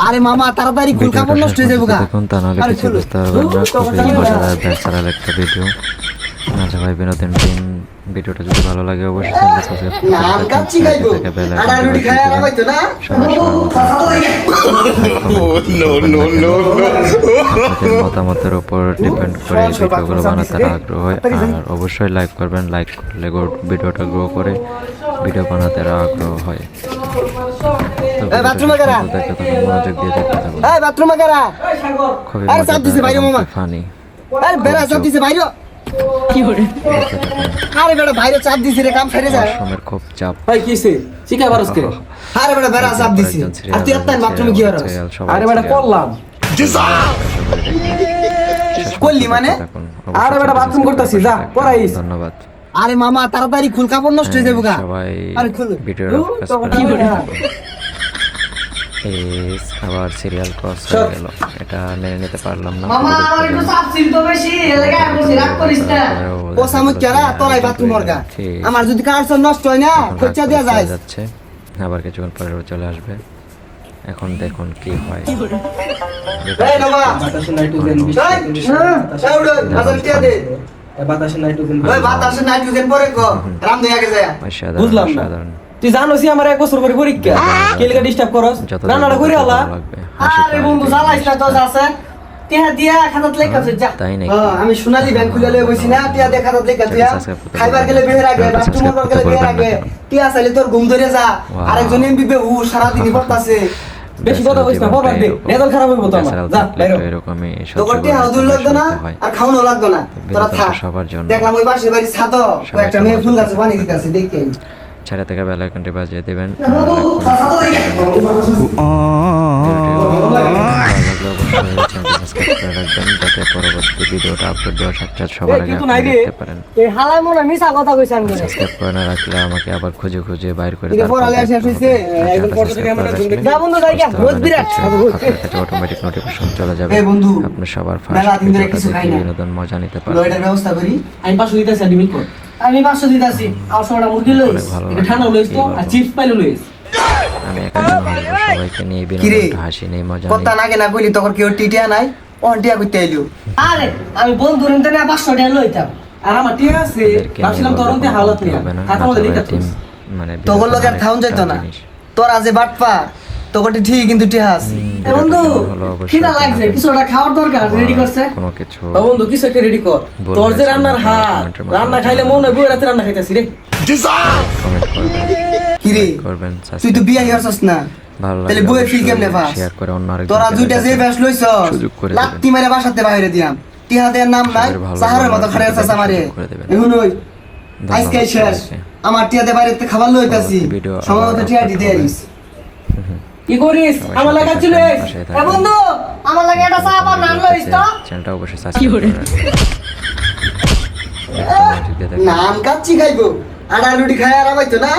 আরে মামা তাড়াতাড়ি খুল, কাপড় নষ্ট হয়ে যাবে গা। দেখুন তা নাহলে কিছু বুঝতে পারবেন না। খুবই মজাদার ব্যাচারাল একটা ভিডিও। আচ্ছা ভাই, বিনোদন টিম ভিডিওটা যদি ভালো লাগে অবশ্যই চ্যানেলটা সাবস্ক্রাইব করতে মতামতের উপর ডিপেন্ড করে এই ভিডিওগুলো বানাতে আগ্রহ হয়। আর অবশ্যই লাইক করবেন, লাইক করলে ভিডিওটা গ্রো করে ভিডিও বানাতে আগ্রহ হয়। মনোযোগ দিয়ে দেখতে থাকুন। খুবই ফানি। আরে বেটা বাইরে চাপ দিছি রে, কাম ফেরে যায়। সময়ের খুব চাপ। ভাই কিছে শিখা পারছকে? আরে বেটা বেড়া চাপ দিছি। আর তুই এত বাথরুমে কি করছ? আরে বেটা করলাম করলি মানে? আরে বেটা বাথরুম করতেছি, যা পড়াইস। ধন্যবাদ। আরে মামা তাড়াতাড়ি খুল, কাপড় নষ্ট হয়ে যাবে গা। সবাই আরে খুল ভিডিওটা কি করে? আবার সিরিয়াল ক্রস হয়ে গেল, এটা মেনে নিতে পারলাম না। মামা আমার একটু চাপ ছিল তো বেশি, এলাকা বসে রাগ করিস না। ও সামুক কেরা তোরাই বাথরুম মরগা। আমার যদি কারণ নষ্ট হয় না খরচা দেয়া যায় যাচ্ছে। আবার কিছুক্ষণ পরে চলে আসবে। এখন দেখুন কি হয়। এই বাবা বাতাসে নাইট্রোজেন বাতাসে নাইট্রোজেন ওই বাতাসে নাইট্রোজেন পরে গো রাম দেয়া গে যায়। বুঝলাম না। তুই জানোসি আমার 1 বছর পরে পরীক্ষা, কে লাগা ডিস্টার্ব করস? রান্নাটা কইরা আলা। আরে বন্ধু জ্বালাইস না তো আছে। টিয়া দিয়া খাতাত লেখাছে যা। আমি সোনালী ব্যাংক খুলে লয়ে বসি না, টিয়া দেখা খাতাত লেখা দিয়া। খাইবার গেলে বের আগে, বাথরুম গেলে বের আগে। টিয়া চাইলে তোর ঘুম ধরে যা। আরেকজন এমবি ও সারা দিন পড়তাছে। বেশি কথা কইছ না, পড়বার দে। নেদল খারাপ হইব তো আমার। যা বাইরে। এরকমই তো করতে হাউদুল লাগতো না আর খাওয়ানো লাগতো না। তোরা থাক। সবার জন্য দেখলাম ওই পাশে বাড়ি ছাদ, একটা মেয়ে ফুল গাছে পানি দিতেছে দেখে। ছেড়ে থেকে বেল আইকনটি বাজিয়ে দিবেন। সাবস্ক্রাইব করে রাখবেন যাতে পরবর্তী ভিডিওটা আপলোড দেওয়ার সাথে সাথে সবার আগে দেখতে পারেন। এই হালাই মনে মিছা কথা কইছ আমি। সাবস্ক্রাইব করে না রাখলে আমাকে আবার খুঁজে খুঁজে বাইর করে দিতে পড়ালে শেষ হইছে। একদম ফটো থেকে আমরা যা বন্ধু যাইগা বহুত বিরাট অটোমেটিক নোটিফিকেশন চলে যাবে। এই বন্ধু আপনি সবার মেলা দিন ধরে কিছু ফার্স্ট খাই না। বিনোদন মজা নিতে পারেন। লয়টার ব্যবস্থা করি। আমি 500 দিতেছি আর মিল কর। আমি 500 দিতাছি। আর সোনা মুরগি লইস। এটা ঠান্ডা লইস তো আর চিপস পাইলো লইস। আমি একা হাসবো, সবাইকে নিয়ে বিনোদনটা হাসি নেই, মজা নেই। কথা নাগে না কইলি তখন কেউ টিটিয়া নাই। অন্টিয়া কইতে আইলো। আরে আমি বন্ধু রেনতে না 500 টাকা লইতাম। আর আমার টিয়া আছে, ভাবছিলাম তোর অন্তে হাওলাত নিয়া। খাতা মধ্যে লিখাছিস। মানে তোর লগে আর থাউন যাইতো না। তোরা যে বাটপা তোকে ঠিক কিন্তু টিয়া আছে। বন্ধু খিদা লাগছে, কিছুটা খাওয়ার দরকার, রেডি করছে? কোনো কিছু বন্ধু কিছু একটা রেডি কর। তোর যে রান্নার হাত, রান্না খাইলে মনে হয় বই রাতে রান্না খাইতাছি রে। কমেন্ট করবেন, কি রে করবেন, তুই তো বিয়া হইছস না, ভালো লাগে তাহলে বইয়ের ফিল কেমনে পাস? শেয়ার করে অন্য আরেকজন তোরা দুইটা যে ব্যাস লইছস লাত্তি মেরে বাসাতে বাইরে দিয়াম। টিহা দেয়ার নাম নাই, সাহারের মতো খাড়ে আছস আমারে। এখন ওই আজকে শেষ, আমার টিহাতে বাইরেতে খাবার লইতাছি, সময় মতো টিহা দিতে আইস। কি করিস? আমার লাগা ছিল এ বন্ধু, আমার লাগে একটা চা আর নান লইস তো। চ্যানেলটা অবশ্যই সাবস্ক্রাইব করবেন। নান কাচ্চি খাইবো, আটা রুটি খায় আর আবাইতো না।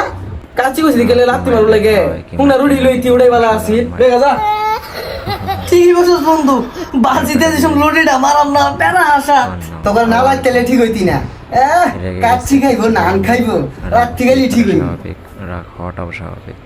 কাচ্চি কইছি গেলে লাত্তি মারু লাগে। কোনটা রুটি লইতি উড়াই বালা আছি। দেখা যা। ঠিক বছর বন্ধু, বাজিতে যেসব রুটিটা মারাম না পেরা আসা। তখন না লাগতেলে ঠিক হইতি না। কাচ্চি খাইবো, নান খাইবো, রাত থেকে ঠিক হইবো। স্বাভাবিক, রাগ হওয়াটাও স্বাভাবিক।